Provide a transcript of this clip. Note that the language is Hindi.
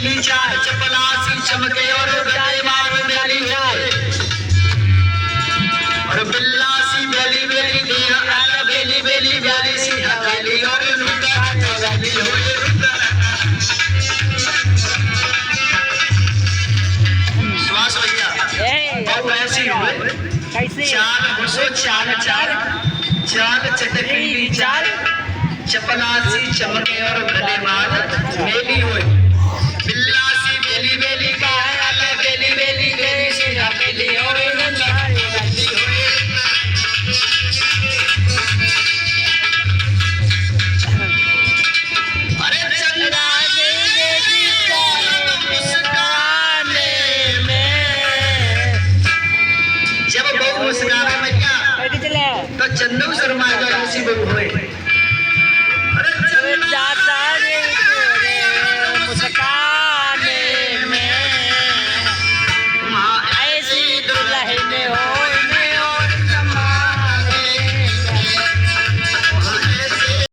चटकीली चाल चपलासी चमके और गले मार मेरी चाल और बिल्लासी बेली बेली दिया आला बेली बेली बेली सी हवेली और लुटा हवेली होए श्वास भैया और ऐसी हुए कैसे चाल हुसो चाल चाल चाल चटकीली चाल चपलासी चमके और गले मार